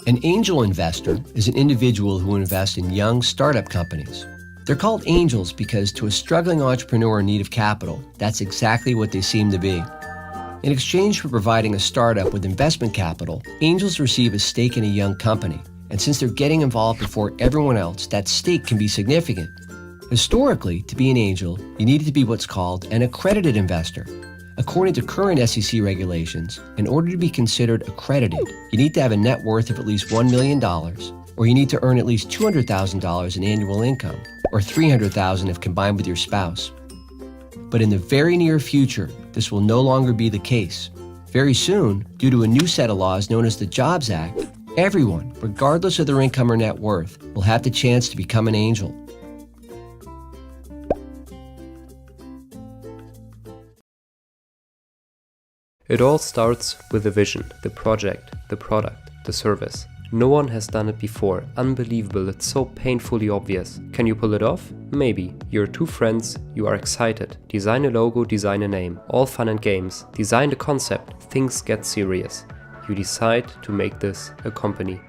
An angel investor is an individual who invests in young startup companies. They're called angels because to a struggling entrepreneur in need of capital, that's exactly what they seem to be. In exchange for providing a startup with investment capital, angels receive a stake in a young company. And since they're getting involved before everyone else, that stake can be significant. Historically, to be an angel, you needed to be what's called an accredited investor. According to current SEC regulations, in order to be considered accredited, you need to have a net worth of at least $1 million, or you need to earn at least $200,000 in annual income, or $300,000 if combined with your spouse. But in the very near future, this will no longer be the case. Very soon, due to a new set of laws known as the Jobs Act, everyone, regardless of their income or net worth, will have the chance to become an angel. It all starts with the vision, the project, the product, the service. No one has done it before. Unbelievable, it's so painfully obvious. Can you pull it off? Maybe. You're two friends, you are excited. Design a logo, design a name. All fun and games. Design the concept, things get serious. You decide to make this a company.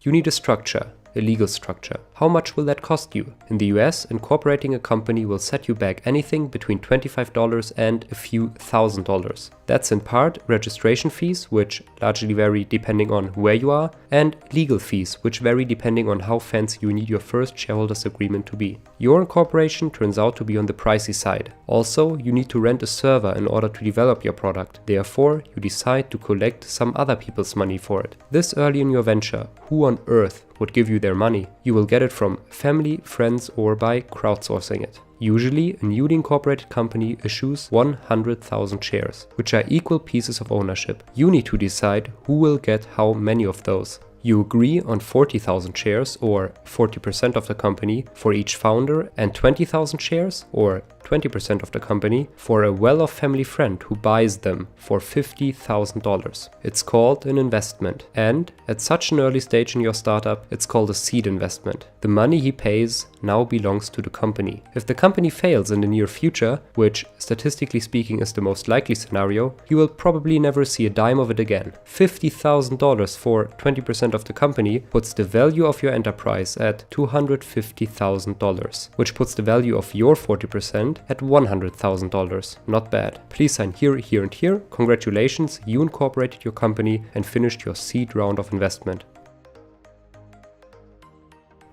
You need a structure. A legal structure. How much will that cost you? In the US, incorporating a company will set you back anything between $25 and a few $1,000s. That's in part registration fees, which largely vary depending on where you are, and legal fees, which vary depending on how fancy you need your first shareholders agreement to be. Your incorporation turns out to be on the pricey side. Also, you need to rent a server in order to develop your product. Therefore, you decide to collect some other people's money for it. This early in your venture, who on earth would give you their money? You will get it from family, friends, or by crowdsourcing it. Usually, a newly incorporated company issues 100,000 shares, which are equal pieces of ownership. You need to decide who will get how many of those. You agree on 40,000 shares, or 40% of the company, for each founder, and 20,000 shares, or 20% of the company, for a well-off family friend who buys them for $50,000. It's called an investment, and at such an early stage in your startup, it's called a seed investment. The money he pays now belongs to the company. If the company fails in the near future, which statistically speaking is the most likely scenario, you will probably never see a dime of it again. $50,000 for 20% of the company puts the value of your enterprise at $250,000, which puts the value of your 40% at $100,000. Not bad. Please sign here, here, and here. Congratulations, you incorporated your company and finished your seed round of investment.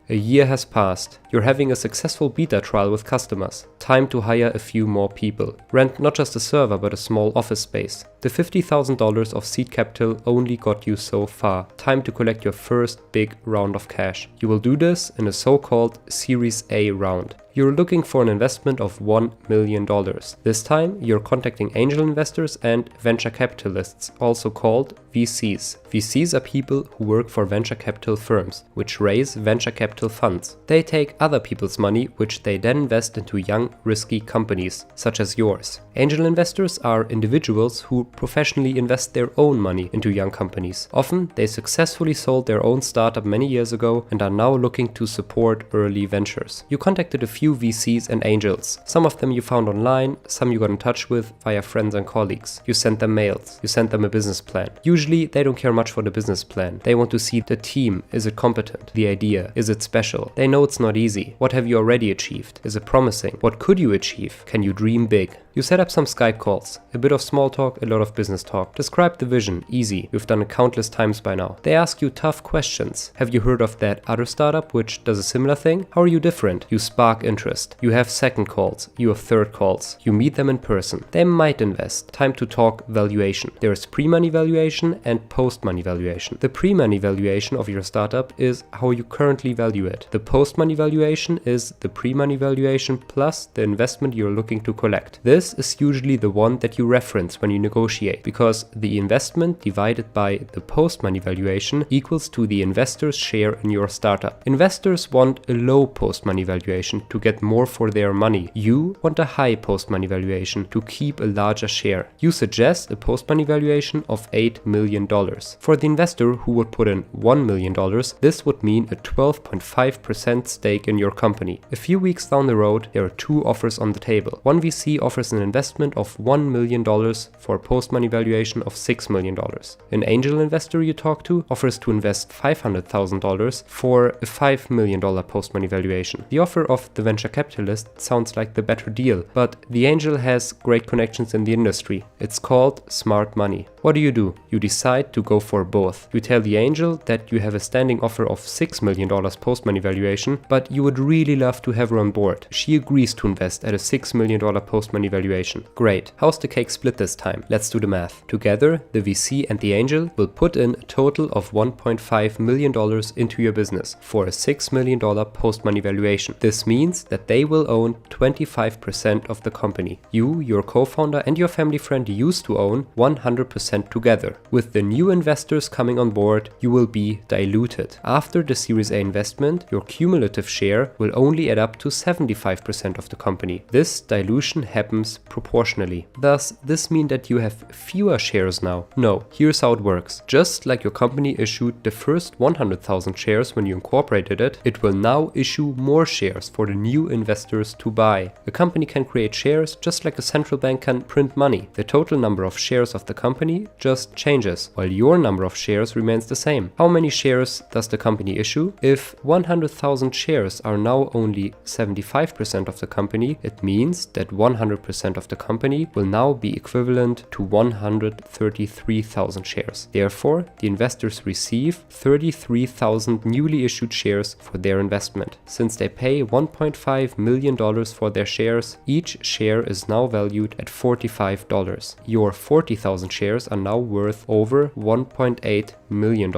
A year has passed. You're having a successful beta trial with customers. Time to hire a few more people. Rent not just a server but a small office space. The $50,000 of seed capital only got you so far. Time to collect your first big round of cash. You will do this in a so-called Series A round. You're looking for an investment of $1 million. This time, you're contacting angel investors and venture capitalists, also called VCs. VCs are people who work for venture capital firms, which raise venture capital funds. They take other people's money, which they then invest into young, risky companies, such as yours. Angel investors are individuals who professionally invest their own money into young companies. Often, they successfully sold their own startup many years ago and are now looking to support early ventures. You contacted a few VCs and angels. Some of them you found online, some you got in touch with via friends and colleagues. You sent them mails, you sent them a business plan. Usually they don't care much for the business plan. They want to see the team. Is it competent? The idea. Is it special? They know it's not easy. What have you already achieved? Is it promising? What could you achieve? Can you dream big? You set up some Skype calls. A bit of small talk, a lot of business talk. Describe the vision. Easy. You've done it countless times by now. They ask you tough questions. Have you heard of that other startup which does a similar thing? How are you different? You spark interest. You have second calls. You have third calls. You meet them in person. They might invest. Time to talk valuation. There is pre-money valuation and post-money valuation. The pre-money valuation of your startup is how you currently value it. The post-money valuation is the pre-money valuation plus the investment you're looking to collect. This is usually the one that you reference when you negotiate, because the investment divided by the post-money valuation equals to the investor's share in your startup. Investors want a low post-money valuation to get more for their money. You want a high post-money valuation to keep a larger share. You suggest a post-money valuation of $8 million. For the investor who would put in $1 million, this would mean a 12.5% stake in your company. A few weeks down the road, there are two offers on the table. One VC offers an investment of $1 million for post-money valuation of $6 million. An angel investor you talk to offers to invest $500,000 for a $5 million post-money valuation. The offer of the venture capitalist sounds like the better deal, but the angel has great connections in the industry. It's called smart money. What do? You decide to go for both. You tell the angel that you have a standing offer of $6 million post-money valuation, but you would really love to have her on board. She agrees to invest at a $6 million post-money valuation. Great. How's the cake split this time? Let's do the math. Together, the VC and the angel will put in a total of $1.5 million into your business for a $6 million post-money valuation. This means that they will own 25% of the company. You, your co-founder, and your family friend used to own 100% together. With the new investors coming on board, you will be diluted. After the Series A investment, your cumulative share will only add up to 75% of the company. This dilution happens proportionally. Does this mean that you have fewer shares now? No. Here's how it works. Just like your company issued the first 100,000 shares when you incorporated it, it will now issue more shares for the new investors to buy. A company can create shares just like a central bank can print money. The total number of shares of the company just changes, while your number of shares remains the same. How many shares does the company issue? If 100,000 shares are now only 75% of the company, it means that 100% of the company will now be equivalent to 133,000 shares. Therefore, the investors receive 33,000 newly issued shares for their investment. Since they pay $1.5 million for their shares, each share is now valued at $45. Your 40,000 shares are now worth over $1.8 million.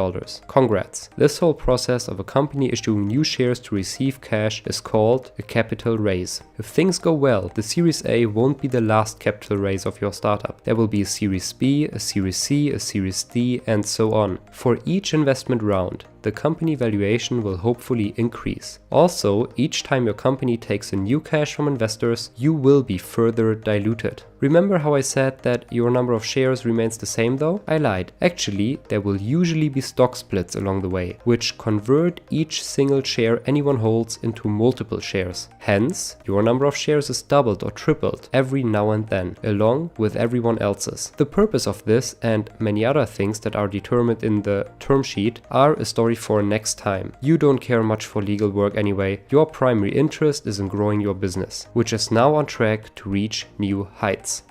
Congrats! This whole process of a company issuing new shares to receive cash is called a capital raise. If things go well, the Series A won't be the last capital raise of your startup. There will be a Series B, a Series C, a Series D, and so on. For each investment round, the company valuation will hopefully increase. Also, each time your company takes in new cash from investors, you will be further diluted. Remember how I said that your number of shares remains the same though? I lied. Actually, there will usually be stock splits along the way, which convert each single share anyone holds into multiple shares. Hence, your number of shares is doubled or tripled every now and then, along with everyone else's. The purpose of this and many other things that are determined in the term sheet are a story for next time. You don't care much for legal work anyway. Your primary interest is in growing your business, which is now on track to reach new heights.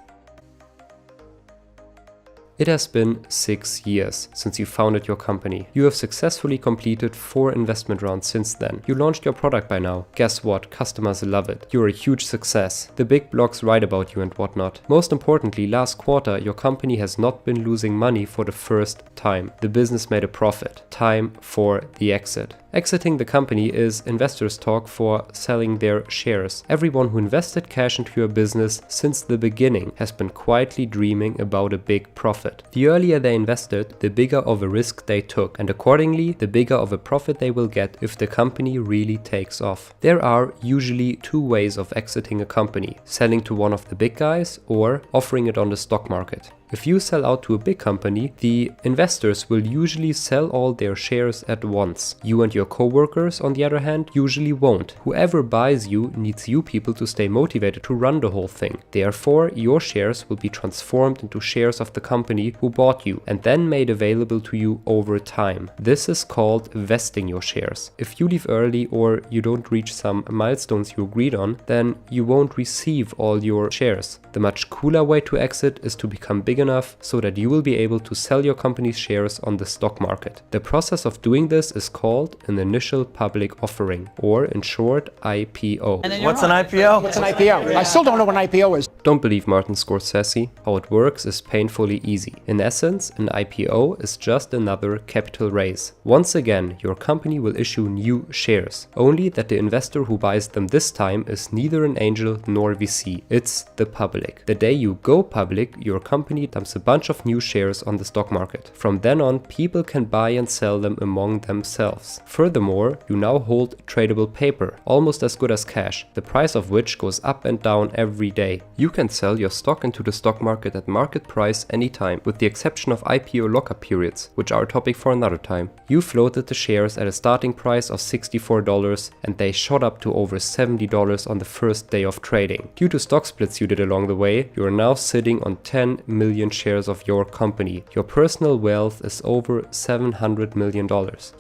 It has been 6 years since you founded your company. You have successfully completed 4 investment rounds since then. You launched your product by now. Guess what? Customers love it. You're a huge success. The big blogs write about you and whatnot. Most importantly, last quarter, your company has not been losing money for the first time. The business made a profit. Time for the exit. Exiting the company is investors' talk for selling their shares. Everyone who invested cash into your business since the beginning has been quietly dreaming about a big profit. The earlier they invested, the bigger of a risk they took, and accordingly, the bigger of a profit they will get if the company really takes off. There are usually 2 ways of exiting a company: selling to one of the big guys or offering it on the stock market. If you sell out to a big company, the investors will usually sell all their shares at once. You and your co-workers, on the other hand, usually won't. Whoever buys you needs you people to stay motivated to run the whole thing. Therefore, your shares will be transformed into shares of the company who bought you and then made available to you over time. This is called vesting your shares. If you leave early or you don't reach some milestones you agreed on, then you won't receive all your shares. The much cooler way to exit is to become big enough so that you will be able to sell your company's shares on the stock market. The process of doing this is called an initial public offering, or in short, IPO. What's an IPO? What's an IPO? I still don't know what an IPO is. Don't believe Martin Scorsese. How it works is painfully easy. In essence, an IPO is just another capital raise. Once again, your company will issue new shares, only that the investor who buys them this time is neither an angel nor VC. It's the public. The day you go public, your company dumps a bunch of new shares on the stock market. From then on, people can buy and sell them among themselves. Furthermore, you now hold tradable paper, almost as good as cash, the price of which goes up and down every day. You can sell your stock into the stock market at market price anytime, with the exception of IPO lockup periods, which are a topic for another time. You floated the shares at a starting price of $64 and they shot up to over $70 on the first day of trading. Due to stock splits you did along the way, you are now sitting on $10 million million shares of your company. Your personal wealth is over $700 million.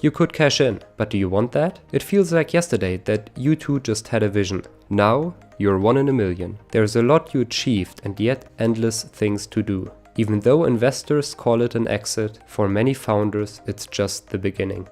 You could cash in, but do you want that? It feels like yesterday that you two just had a vision. Now, you're 1 in a million. There's a lot you achieved and yet endless things to do. Even though investors call it an exit, for many founders it's just the beginning.